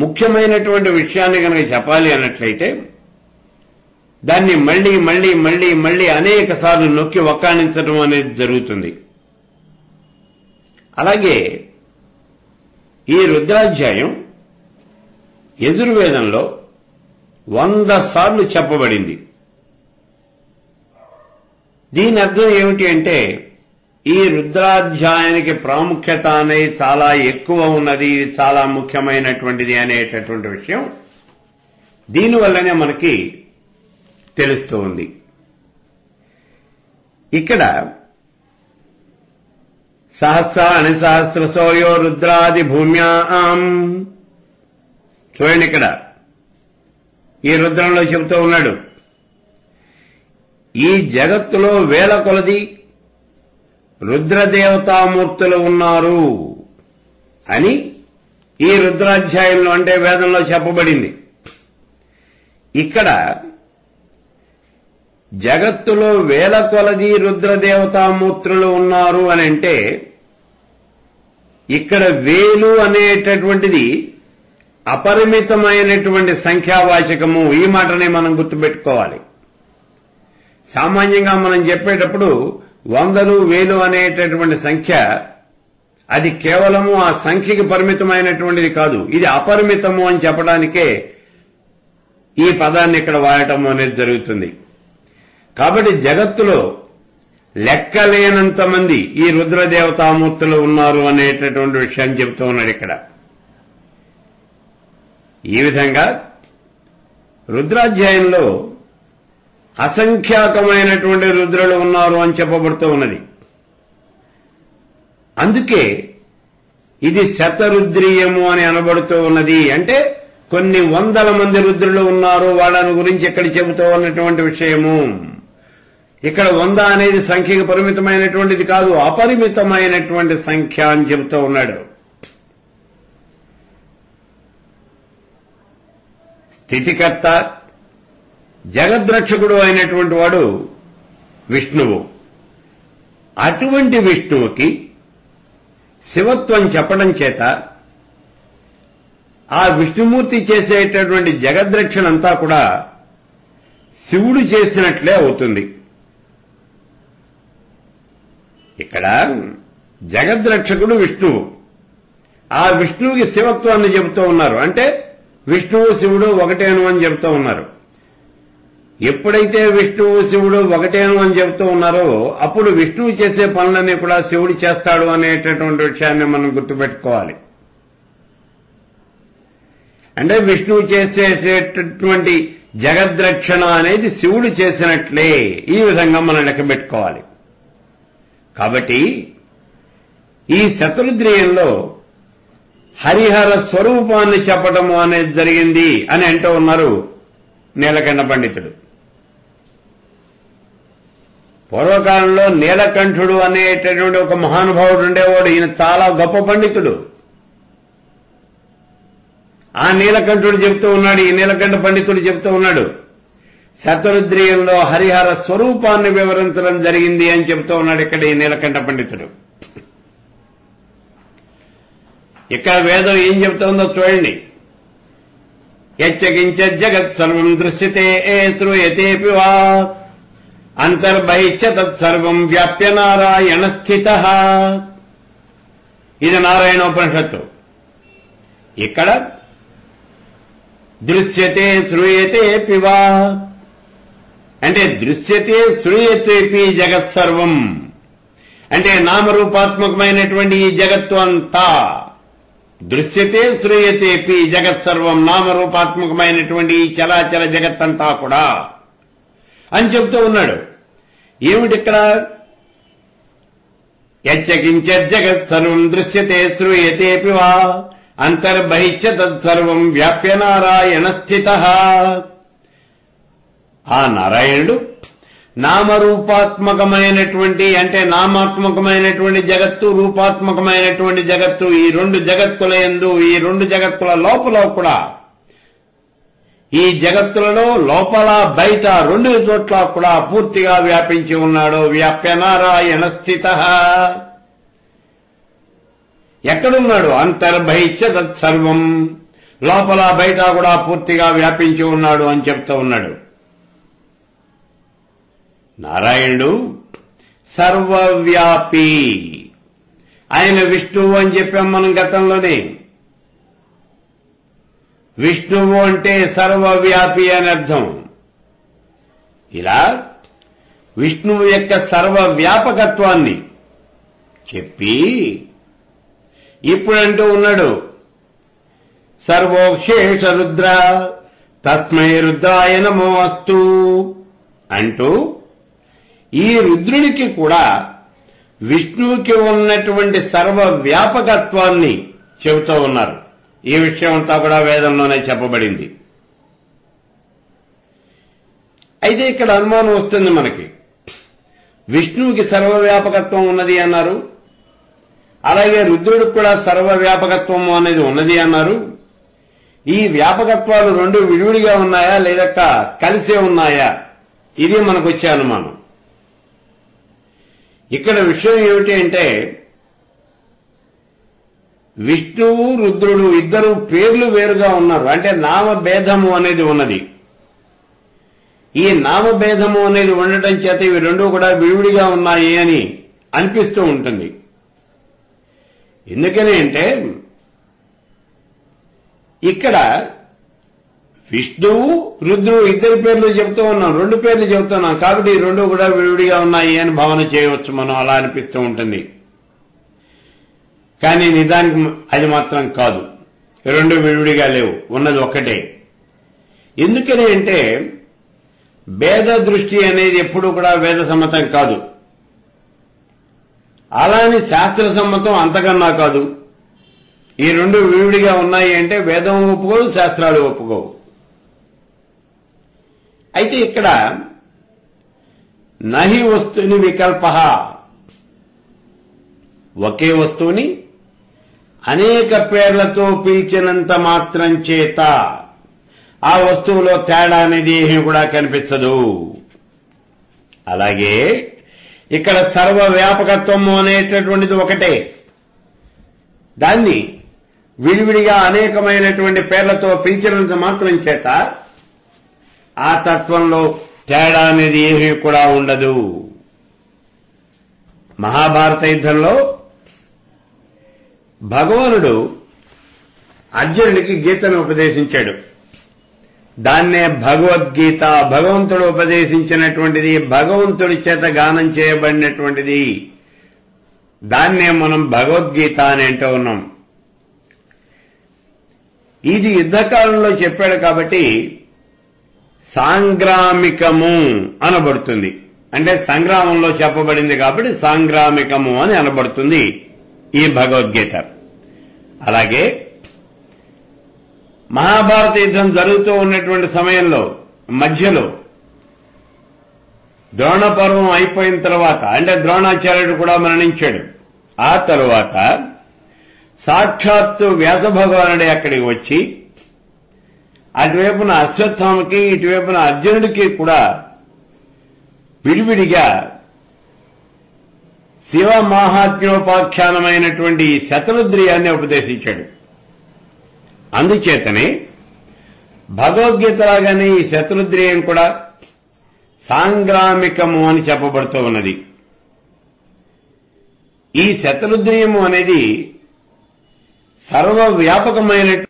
ముఖ్యమైనటువంటి విషయాన్ని కనుక చెప్పాలి అన్నట్లయితే దాన్ని మళ్లీ మళ్లీ మళ్లీ మళ్లీ అనేక సార్లు నొక్కి వక్కాణించడం అనేది జరుగుతుంది. అలాగే ఈ రుద్రాధ్యాయం యజుర్వేదంలో 100 సార్లు చెప్పబడింది. దీని అర్థం ఏమిటి అంటే ఈ రుద్రాధ్యాయానికి ప్రాముఖ్యత అనేది చాలా ఎక్కువ ఉన్నది, చాలా ముఖ్యమైనటువంటిది అనేటటువంటి విషయం దీనివల్లనే మనకి తెలుస్తూ ఉంది. ఇక్కడ సహస్రాణి సహస్రశోయో రుద్రాది భూమ్యాం, చూడండి ఇక్కడ ఈ రుద్రంలో చెబుతూ ఉన్నాడు, ఈ జగత్తులో వేల కొలది రుద్రదేవతామూర్తులు ఉన్నారు అని ఈ రుద్రాధ్యాయంలో అంటే వేదంలో చెప్పబడింది. ఇక్కడ జగత్తులో వేల కొలది రుద్రదేవతామూర్తులు ఉన్నారు అని అంటే ఇక్కడ వేలు అనేటటువంటిది అపరిమితమైనటువంటి సంఖ్యావాచకము. ఈ మాటనే మనం గుర్తుపెట్టుకోవాలి. సామాన్యంగా మనం చెప్పేటప్పుడు 100, 1000 అనేటటువంటి సంఖ్య అది కేవలము ఆ సంఖ్యకి పరిమితమైనటువంటిది కాదు, ఇది అపరిమితము అని చెప్పడానికే ఈ పదాన్ని ఇక్కడ వాడటం అనేది జరుగుతుంది. కాబట్టి జగత్తులో లెక్కలేనంత మంది ఈ రుద్రదేవతామూర్తులు ఉన్నారు అనేటటువంటి విషయాన్ని చెబుతూ ఉన్నాడు ఇక్కడ. ఈ విధంగా రుద్రాధ్యాయంలో అసంఖ్యాకమైనటువంటి రుద్రులు ఉన్నారు అని చెప్పబడుతూ ఉన్నది. అందుకే ఇది శతరుద్రీయము అని అనబడుతూ ఉన్నది. అంటే కొన్ని 100 మంది రుద్రులు ఉన్నారు, వాళ్ళని గురించి ఇక్కడ చెబుతూ ఉన్నటువంటి విషయము. ఇక్కడ 100 అనేది సంఖ్యకు పరిమితమైనటువంటిది కాదు, అపరిమితమైనటువంటి సంఖ్య అని చెబుతూ ఉన్నాడు. స్థితికర్త జగద్రక్షకుడు అయినటువంటి వాడు విష్ణువు. అటువంటి విష్ణువుకి శివత్వం చెప్పడం చేత ఆ విష్ణుమూర్తి చేసేటటువంటి జగద్రక్షణంతా కూడా శివుడు చేసినట్లే అవుతుంది. ఇక్కడ జగద్రక్షకుడు విష్ణువు, ఆ విష్ణువుకి శివత్వాన్ని చెబుతూ ఉన్నారు. అంటే విష్ణువు శివుడు ఒకటేను అని చెబుతూ ఉన్నారు. ఎప్పుడైతే విష్ణువు శివుడు ఒకటేను అని చెబుతూ ఉన్నారో అప్పుడు విష్ణువు చేసే పనులన్నీ కూడా శివుడు చేస్తాడు అనేటటువంటి విషయాన్ని మనం గుర్తుపెట్టుకోవాలి. అంటే విష్ణువు చేసేటటువంటి జగద్రక్షణ అనేది శివుడు చేసినట్లే ఈ విధంగా మనం లెక్కబెట్టుకోవాలి. కాబట్టి ఈ శతరుద్రీయంలో హరిహర స్వరూపాన్ని చెప్పటము అనేది జరిగింది అని అంటూ ఉన్నారు నీలకంఠ పండితుడు. పూర్వకాలంలో నీలకంఠుడు అనేటటువంటి ఒక మహానుభావుడు ఉండేవాడు. ఈయన చాలా గొప్ప పండితుడు. ఆ నీలకంఠుడు చెబుతూ ఉన్నాడు, ఈ నీలకంఠ పండితుడు చెబుతూ ఉన్నాడు, శతరుద్రీయంలో హరిహర స్వరూపాన్ని వివరించడం జరిగింది అని చెబుతూ ఉన్నాడు ఇక్కడ ఈ నీలకంఠ పండితుడు. ఇక్కడ వేదం ఏం చెబుతోందో చూడండి. యచ్చకించ జగత్ సర్వం దృశ్యతే శ్రూయతేపి వా అంతర్బహిష్య తత్సర్వం వ్యాప్య నారాయణ స్థితః. ఇది నారాయణోపనిషత్తు. ఇక్కడ దృశ్యతే శ్రూయతేపి వా అంటే దృశ్యతే శ్రూయతేపి జగత్ సర్వం అంటే నామరూపాత్మకమైనటువంటి ఈ జగత్తు అంతా. దృశ్యతే శ్రూయతేపి జగత్ సర్వం నామరూపాత్మకమైనటువంటి ఈ చరాచర జగత్తంతా కూడా అని చెబుతూ ఉన్నాడు. ఏమిటిక్కడ? యచ్చకించ జగత్ సర్వం దృశ్యతే శ్రూయతేపి వా అంతర్బహిష్య తత్సర్వం వ్యాప్య నారాయణ స్థితః. ఆ నారాయణుడు నామరూపాత్మకమైనటువంటి అంటే నామాత్మకమైనటువంటి జగత్తు, రూపాత్మకమైనటువంటి జగత్తు, ఈ రెండు జగత్తుల యందు ఈ రెండు జగత్తుల లోపల కూడా ఈ జగత్తులలో లోపల బయట రెండు చోట్ల కూడా పూర్తిగా వ్యాపించి ఉన్నాడు. వ్యాప్య నారాయణ స్థితః. ఎక్కడున్నాడు? అంతర్బహిష్య తత్సర్వం లోపల బయట కూడా పూర్తిగా వ్యాపించి ఉన్నాడు అని చెప్తూ ఉన్నాడు. నారాయణుడు సర్వవ్యాపి. ఆయన విష్ణువు అని చెప్పాం మనం గతంలోనే. విష్ణువు అంటే సర్వవ్యాపి అని అర్థం. ఇలా విష్ణువు యొక్క సర్వవ్యాపకత్వాన్ని చెప్పి ఇప్పుడంటూ ఉన్నాడు, సర్వోక్షేష రుద్ర తస్మై రుద్రాయ నమోస్తు అంటూ ఈ రుద్రునికి కూడా విష్ణువుకి ఉన్నటువంటి సర్వవ్యాపకత్వాన్ని చెబుతూ ఉన్నారు. ఈ విషయం అంతా కూడా వేదంలోనే చెప్పబడింది. అయితే ఇక్కడ అనుమానం వస్తుంది మనకి, విష్ణువుకి సర్వవ్యాపకత్వం ఉన్నది అన్నారు, అలాగే రుద్రుడికి కూడా సర్వవ్యాపకత్వం అనేది ఉన్నది అన్నారు. ఈ వ్యాపకత్వాలు రెండు విడివిడిగా ఉన్నాయా లేదక్క కలిసే ఉన్నాయా? ఇది మనకు వచ్చే అనుమానం. ఇక్కడ విషయం ఏమిటి అంటే, విష్ణువు రుద్రుడు ఇద్దరు పేర్లు వేరుగా ఉన్నారు. అంటే నామభేదము అనేది ఉన్నది. ఈ నామభేదము అనేది ఉండటం చేత ఇవి రెండు కూడా విడివిడిగా ఉన్నాయి అని అనిపిస్తూ ఉంటుంది. ఎందుకని అంటే, ఇక్కడ విష్ణువు రుద్రుడు ఇద్దరి పేర్లు చెబుతూ ఉన్నాం, రెండు పేర్లు చెబుతున్నాం కాబట్టి ఈ రెండు కూడా విడివిడిగా ఉన్నాయి అని భావన చేయవచ్చు మనం. అలా అనిపిస్తూ ఉంటుంది. కానీ నిజానికి అది మాత్రం కాదు. రెండు విడివిడిగా లేవు, ఉన్నది ఒక్కటే. ఎందుకని అంటే, భేద దృష్టి అనేది ఎప్పుడూ కూడా వేద సమ్మతం కాదు. అలాని శాస్త్ర సమ్మతం అంతకన్నా కాదు. ఈ రెండు విడివిడిగా ఉన్నాయి అంటే వేదం ఒప్పుకోవు, శాస్త్రాలు ఒప్పుకోవు. అయితే ఇక్కడ నహి వస్తుని వికల్ప, ఒకే వస్తువుని అనేక పేర్లతో పిలిచినంత మాత్రం చేత ఆ వస్తువులో తేడా అనేది ఏమీ కూడా కనిపించదు. అలాగే ఇక్కడ సర్వవ్యాపకత్వము అనేటటువంటిది ఒకటే. దాన్ని విడివిడిగా అనేకమైనటువంటి పేర్లతో పిలిచినంత మాత్రం చేత ఆ తత్వంలో తేడా అనేది ఏమీ కూడా ఉండదు. మహాభారత యుద్ధంలో భగవానుడు అర్జునుడికి గీతను ఉపదేశించాడు. దాన్నే భగవద్గీత, భగవంతుడు ఉపదేశించినటువంటిది, భగవంతుడి చేత గానం చేయబడినటువంటిది. దాన్నే మనం భగవద్గీత అని అంటూ ఉన్నాం. ఇది యుద్ధకాలంలో చెప్పాడు కాబట్టి సాంగ్రామికము అనబడుతుంది. అంటే సంగ్రామంలో చెప్పబడింది కాబట్టి సాంగ్రామికము అని అనబడుతుంది ఈ భగవద్గీత. అలాగే మహాభారత యుద్ధం జరుగుతూ ఉన్నటువంటి సమయంలో మధ్యలో ద్రోణ పర్వం అయిపోయిన తర్వాత, అంటే ద్రోణాచార్యుడు కూడా మరణించాడు. ఆ తరువాత సాక్షాత్తు వ్యాస భగవానుడే అక్కడికి వచ్చి అటువైపున అశ్వత్థామకి ఇటువైపున అర్జునుడికి కూడా విడివిడిగా శివ మహాత్మ్యోపాఖ్యానమైనటువంటి శతరుద్రియాన్ని ఉపదేశించాడు. అందుచేతనే భగవద్గీత లాగానే ఈ శతరుద్రియం కూడా సాంగ్రామికము అని చెప్పబడుతూ ఉన్నది. ఈ శతరుద్రియము అనేది సర్వవ్యాపకమైనటువంటి